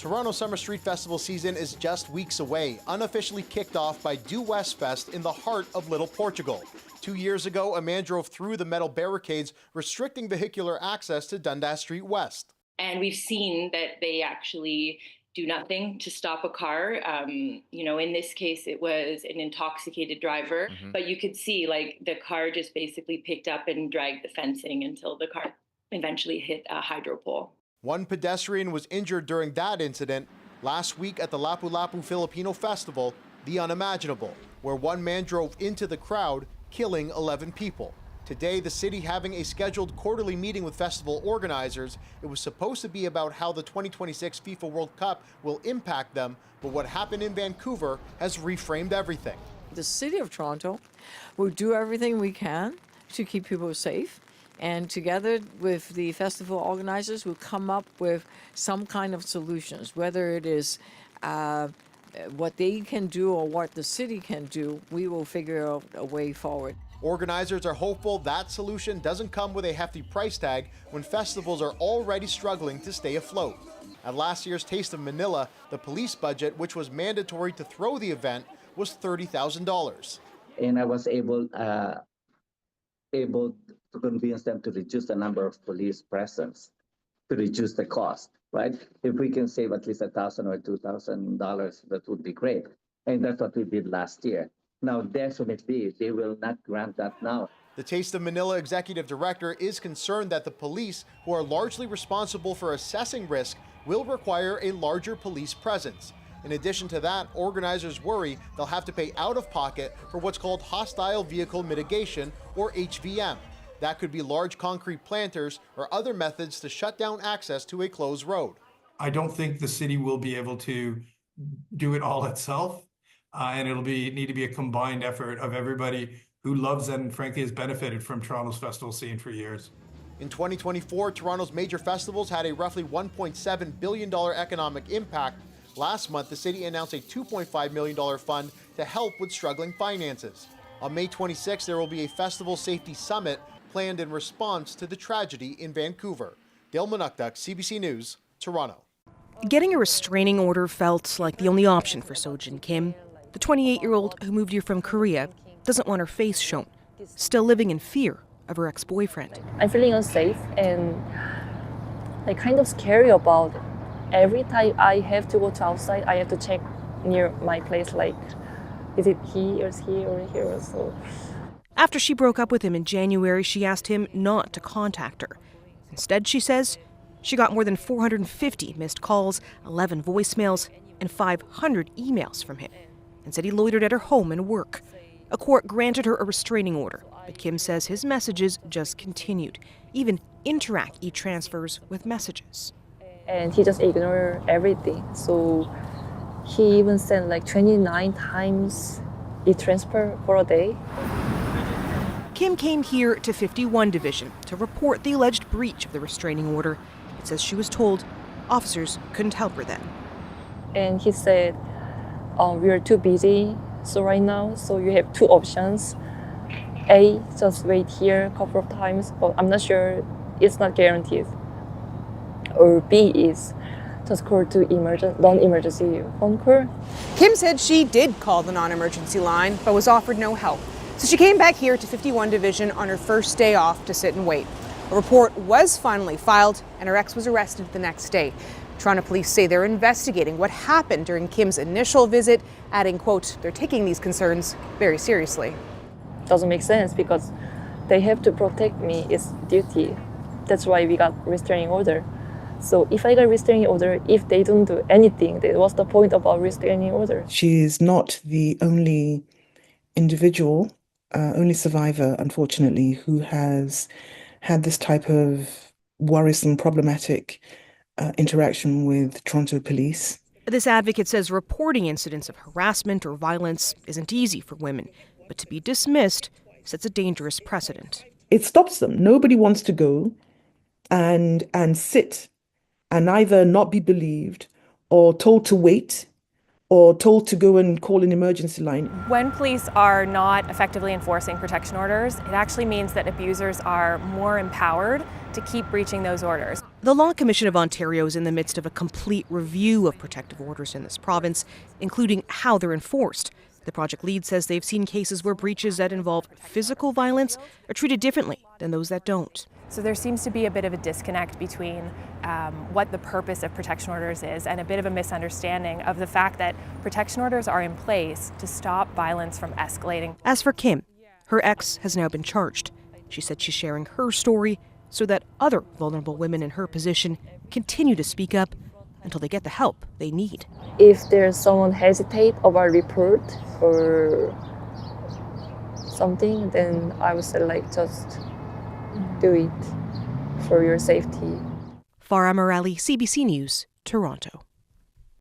Toronto Summer Street Festival season is just weeks away, unofficially kicked off by Due West Fest in the heart of Little Portugal. 2 years ago, a man drove through the metal barricades, restricting vehicular access to Dundas Street West. And we've seen that they actually do nothing to stop a car. In this case, it was an intoxicated driver, but you could see the car just basically picked up and dragged the fencing until the car eventually hit a hydro pole. One pedestrian was injured during that incident. Last week at the Lapu-Lapu Filipino Festival, the unimaginable, where one man drove into the crowd, killing 11 people. Today, the city having a scheduled quarterly meeting with festival organizers. It was supposed to be about how the 2026 FIFA World Cup will impact them, but what happened in Vancouver has reframed everything. The City of Toronto will do everything we can to keep people safe. And together with the festival organizers, we'll come up with some kind of solutions, whether it is what they can do or what the city can do. We will figure out a way forward. Organizers are hopeful that solution doesn't come with a hefty price tag when festivals are already struggling to stay afloat. At last year's Taste of Manila, the police budget, which was mandatory to throw the event, was $30,000. And I was able to convince them to reduce the number of police presence, to reduce the cost, right? If we can save at least $1,000 or $2,000, that would be great. And that's what we did last year. Now, definitely, they will not grant that now. The Taste of Manila executive director is concerned that the police, who are largely responsible for assessing risk, will require a larger police presence. In addition to that, organizers worry they'll have to pay out of pocket for what's called hostile vehicle mitigation, or HVM. That could be large concrete planters or other methods to shut down access to a closed road. I don't think the city will be able to do it all itself. And it'll need to be a combined effort of everybody who loves and frankly has benefited from Toronto's festival scene for years. In 2024, Toronto's major festivals had a roughly $1.7 billion economic impact. Last month, the city announced a $2.5 million fund to help with struggling finances. On May 26, there will be a festival safety summit planned in response to the tragedy in Vancouver. Dale Manukduk, CBC News, Toronto. Getting a restraining order felt like the only option for Sojin Kim. The 28-year-old who moved here from Korea doesn't want her face shown, still living in fear of her ex-boyfriend. I'm feeling unsafe and kind of scary about every time I have to go to outside, I have to check near my place, is it he or here? So. After she broke up with him in January, she asked him not to contact her. Instead, she says, she got more than 450 missed calls, 11 voicemails, and 500 emails from him, and said he loitered at her home and work. A court granted her a restraining order, but Kim says his messages just continued, even Interact e-transfers with messages. And he just ignored everything. So he even sent 29 times e-transfer for a day. Kim came here to 51 Division to report the alleged breach of the restraining order. It says she was told officers couldn't help her then. And he said, we are too busy right now, so you have two options. A, just wait here a couple of times, but I'm not sure, it's not guaranteed. Or B is just call to non-emergency phone call. Kim said she did call the non-emergency line, but was offered no help. So she came back here to 51 Division on her first day off to sit and wait. A report was finally filed, and her ex was arrested the next day. Toronto police say they're investigating what happened during Kim's initial visit, adding, quote, they're taking these concerns very seriously. Doesn't make sense because they have to protect me. It's duty. That's why we got restraining order. So if I got restraining order, if they don't do anything, then what's the point about restraining order? She is not the only individual, only survivor, unfortunately, who has had this type of worrisome, problematic interaction with Toronto police. This advocate says reporting incidents of harassment or violence isn't easy for women, but to be dismissed sets a dangerous precedent. It stops them. Nobody wants to go and sit and either not be believed or told to wait or told to go and call an emergency line. When police are not effectively enforcing protection orders, it actually means that abusers are more empowered to keep breaching those orders. The Law Commission of Ontario is in the midst of a complete review of protective orders in this province, including how they're enforced. The project lead says they've seen cases where breaches that involve physical violence are treated differently than those that don't. So there seems to be a bit of a disconnect between what the purpose of protection orders is and a bit of a misunderstanding of the fact that protection orders are in place to stop violence from escalating. As for Kim, her ex has now been charged. She said she's sharing her story so that other vulnerable women in her position continue to speak up until they get the help they need. If there's someone hesitate about report or something, then I would say like just do it for your safety. Farah Morali, CBC News, Toronto.